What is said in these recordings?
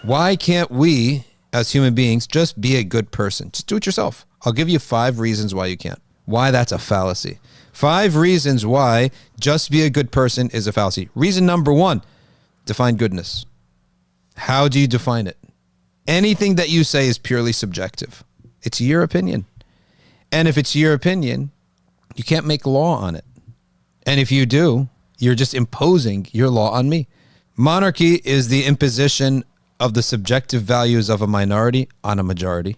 Why can't we, as human beings, just be a good person? Just do it yourself. I'll give you 5 reasons why you can't. Why that's a fallacy. 5 reasons why just be a good person is a fallacy. Reason number 1, define goodness. How do you define it? Anything that you say is purely subjective. It's your opinion. And if it's your opinion, you can't make law on it. And if you do, you're just imposing your law on me. Monarchy is the imposition of the subjective values of a minority on a majority.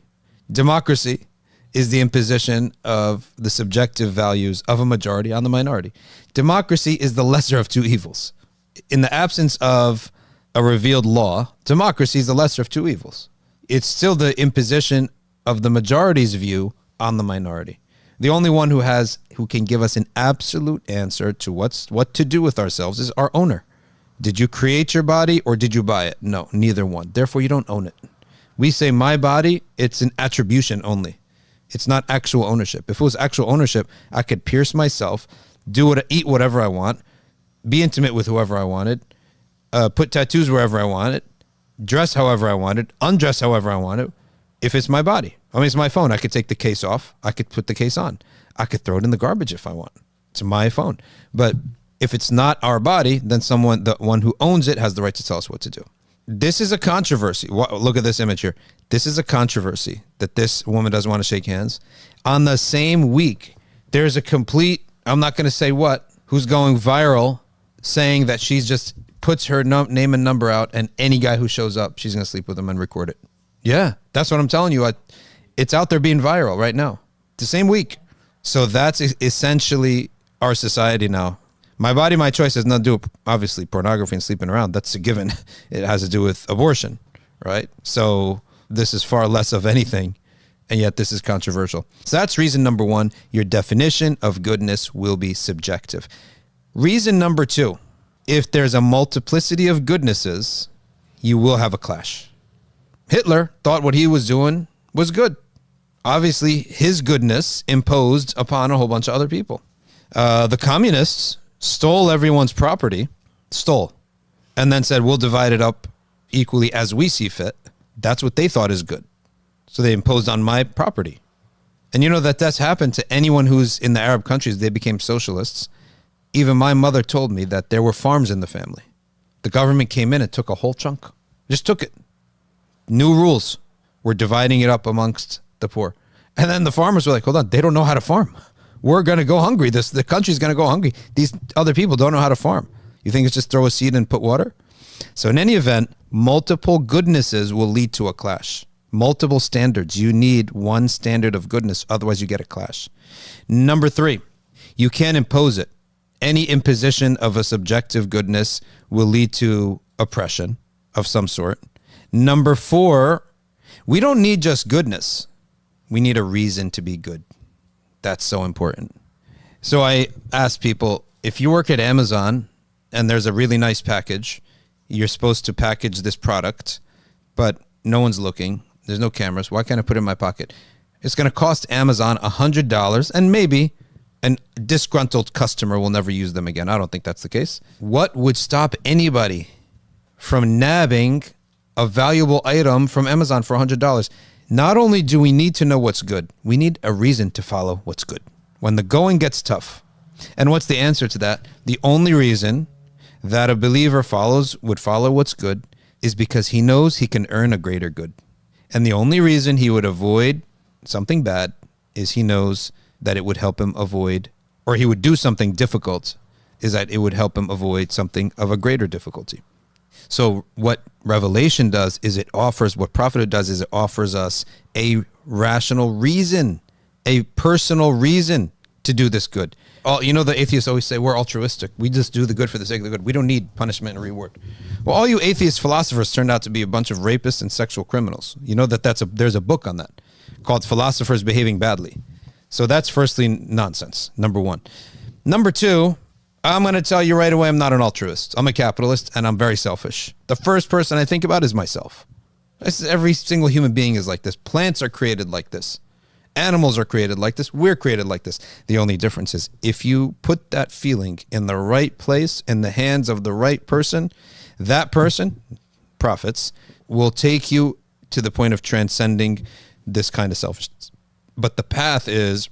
Democracy is the imposition of the subjective values of a majority on the minority. Democracy is the lesser of 2 evils. In the absence of a revealed law, democracy is the lesser of 2 evils. It's still the imposition of the majority's view on the minority. The only one who can give us an absolute answer to what to do with ourselves is our owner. Did you create your body or did you buy it? No, neither one. Therefore, you don't own it. We say my body, it's an attribution only. It's not actual ownership. If it was actual ownership, I could pierce myself, eat whatever I want, be intimate with whoever I wanted, put tattoos wherever I wanted, dress however I wanted, undress however I wanted. If it's my body, I mean, it's my phone. I could take the case off. I could put the case on. I could throw it in the garbage if I want. It's my phone. But if it's not our body, then the one who owns it has the right to tell us what to do. This is a controversy. Look at this image here. This is a controversy that this woman doesn't want to shake hands. On the same week, there's a complete, I'm not going to say what, who's going viral saying that she's just puts her name and number out and any guy who shows up, she's going to sleep with him and record it. Yeah, that's what I'm telling you. It's out there being viral right now. The same week. So that's essentially our society now. My body, my choice has nothing to do with, obviously, pornography and sleeping around. That's a given. It has to do with abortion, right? So this is far less of anything, and yet this is controversial. So that's reason number 1. Your definition of goodness will be subjective. Reason number 2, if there's a multiplicity of goodnesses, you will have a clash. Hitler thought what he was doing was good. Obviously, his goodness imposed upon a whole bunch of other people. The communists stole everyone's property, and then said, we'll divide it up equally as we see fit. That's what they thought is good. So they imposed on my property. And you know that's happened to anyone who's in the Arab countries. They became socialists. Even my mother told me that there were farms in the family. The government came in and took a whole chunk. Just took it. New rules. We're dividing it up amongst the poor. And then the farmers were like, hold on, they don't know how to farm. We're going to go hungry. The country's going to go hungry. These other people don't know how to farm. You think it's just throw a seed and put water? So in any event, multiple goodnesses will lead to a clash. Multiple standards. You need one standard of goodness. Otherwise, you get a clash. Number 3, you can't impose it. Any imposition of a subjective goodness will lead to oppression of some sort. Number 4, we don't need just goodness. We need a reason to be good. That's so important. So I ask people, if you work at Amazon and there's a really nice package, you're supposed to package this product, but no one's looking. There's no cameras. Why can't I put it in my pocket? It's going to cost Amazon $100, and maybe a disgruntled customer will never use them again. I don't think that's the case. What would stop anybody from nabbing a valuable item from Amazon for $100? Not only do we need to know what's good, we need a reason to follow what's good when the going gets tough. And what's the answer to that? The only reason that a believer would follow what's good is because he knows he can earn a greater good. And the only reason he would avoid something bad is he knows that it would help him avoid, or he would do something difficult, is that it would help him avoid something of a greater difficulty. So what Revelation does is what prophethood does is it offers us a rational reason, a personal reason to do this good. The atheists always say we're altruistic. We just do the good for the sake of the good. We don't need punishment and reward. Well, all you atheist philosophers turned out to be a bunch of rapists and sexual criminals. You know there's a book on that called Philosophers Behaving Badly. So that's firstly nonsense, number 1. Number 2, I'm going to tell you right away, I'm not an altruist. I'm a capitalist, and I'm very selfish. The first person I think about is myself. Every single human being is like this. Plants are created like this. Animals are created like this. We're created like this. The only difference is if you put that feeling in the right place, in the hands of the right person, that person, prophets, will take you to the point of transcending this kind of selfishness. But the path is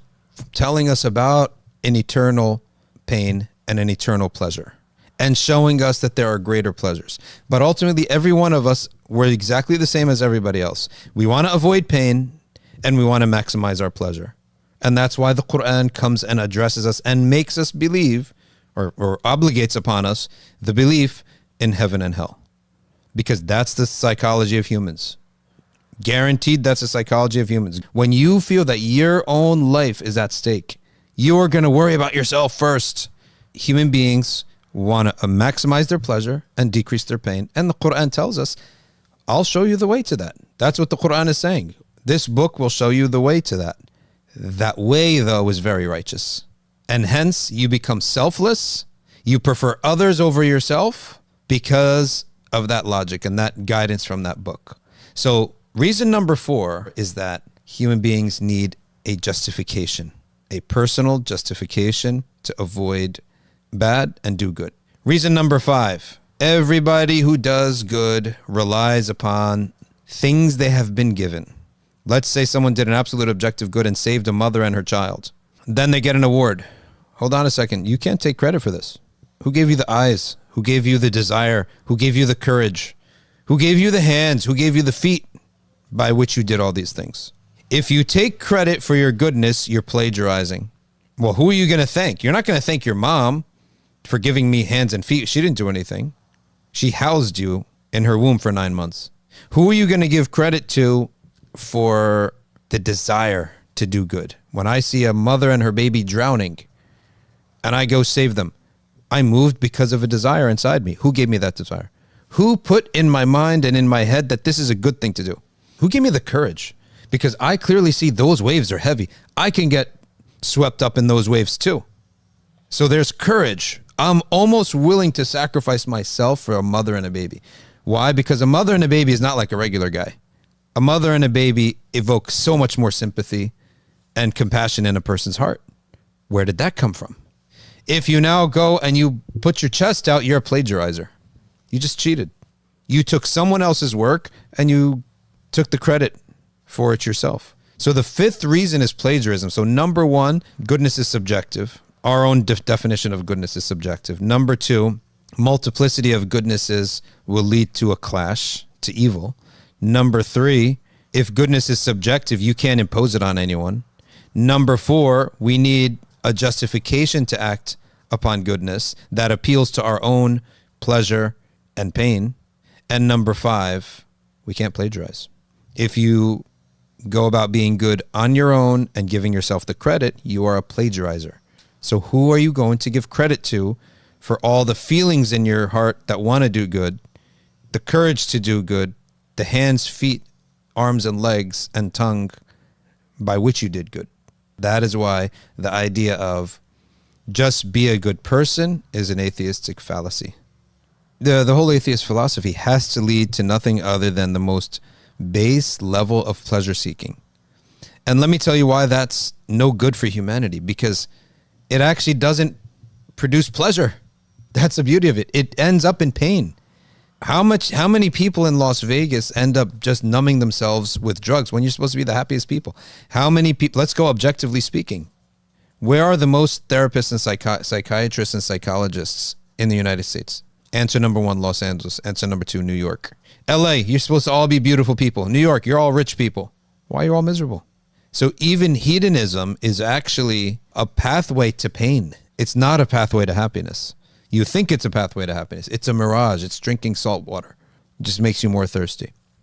telling us about an eternal pain and an eternal pleasure, and showing us that there are greater pleasures. But ultimately, every one of us, we're exactly the same as everybody else. We want to avoid pain and we want to maximize our pleasure. And that's why the Quran comes and addresses us and makes us believe, or obligates upon us, the belief in heaven and hell. Because that's the psychology of humans. Guaranteed, that's the psychology of humans. When you feel that your own life is at stake, you're going to worry about yourself first. Human beings want to maximize their pleasure and decrease their pain. And the Quran tells us, I'll show you the way to that. That's what the Quran is saying. This book will show you the way to that. That way, though, is very righteous. And hence, you become selfless. You prefer others over yourself because of that logic and that guidance from that book. So reason number 4 is that human beings need a justification, a personal justification to avoid bad and do good. Reason number 5, everybody who does good relies upon things they have been given. Let's say someone did an absolute objective good and saved a mother and her child. Then they get an award. Hold on a second. You can't take credit for this. Who gave you the eyes? Who gave you the desire? Who gave you the courage? Who gave you the hands? Who gave you the feet by which you did all these things? If you take credit for your goodness, you're plagiarizing. Well, who are you going to thank? You're not going to thank your mom for giving me hands and feet. She didn't do anything. She housed you in her womb for 9 months. Who are you going to give credit to for the desire to do good? When I see a mother and her baby drowning and I go save them, I'm moved because of a desire inside me. Who gave me that desire? Who put in my mind and in my head that this is a good thing to do? Who gave me the courage? Because I clearly see those waves are heavy. I can get swept up in those waves too. So there's courage. I'm almost willing to sacrifice myself for a mother and a baby. Why? Because a mother and a baby is not like a regular guy. A mother and a baby evoke so much more sympathy and compassion in a person's heart. Where did that come from? If you now go and you put your chest out, you're a plagiarizer. You just cheated. You took someone else's work and you took the credit for it yourself. So the 5th reason is plagiarism. So number 1, goodness is subjective. Our own definition of goodness is subjective. Number 2, multiplicity of goodnesses will lead to a clash, to evil. Number 3, if goodness is subjective, you can't impose it on anyone. Number 4, we need a justification to act upon goodness that appeals to our own pleasure and pain. And number 5, we can't plagiarize. If you go about being good on your own and giving yourself the credit, you are a plagiarizer. So who are you going to give credit to for all the feelings in your heart that want to do good, the courage to do good, the hands, feet, arms and legs and tongue by which you did good? That is why the idea of just be a good person is an atheistic fallacy. The whole atheist philosophy has to lead to nothing other than the most base level of pleasure seeking. And let me tell you why that's no good for humanity, because it actually doesn't produce pleasure. That's the beauty of it. It ends up in pain. How many people in Las Vegas end up just numbing themselves with drugs when you're supposed to be the happiest people? How many people, let's go objectively speaking. Where are the most therapists and psychiatrists and psychologists in the United States? Answer number 1, Los Angeles. Answer number 2, New York. LA, you're supposed to all be beautiful people. New York, you're all rich people. Why are you all miserable? So even hedonism is actually a pathway to pain. It's not a pathway to happiness. You think it's a pathway to happiness. It's a mirage. It's drinking salt water. It just makes you more thirsty.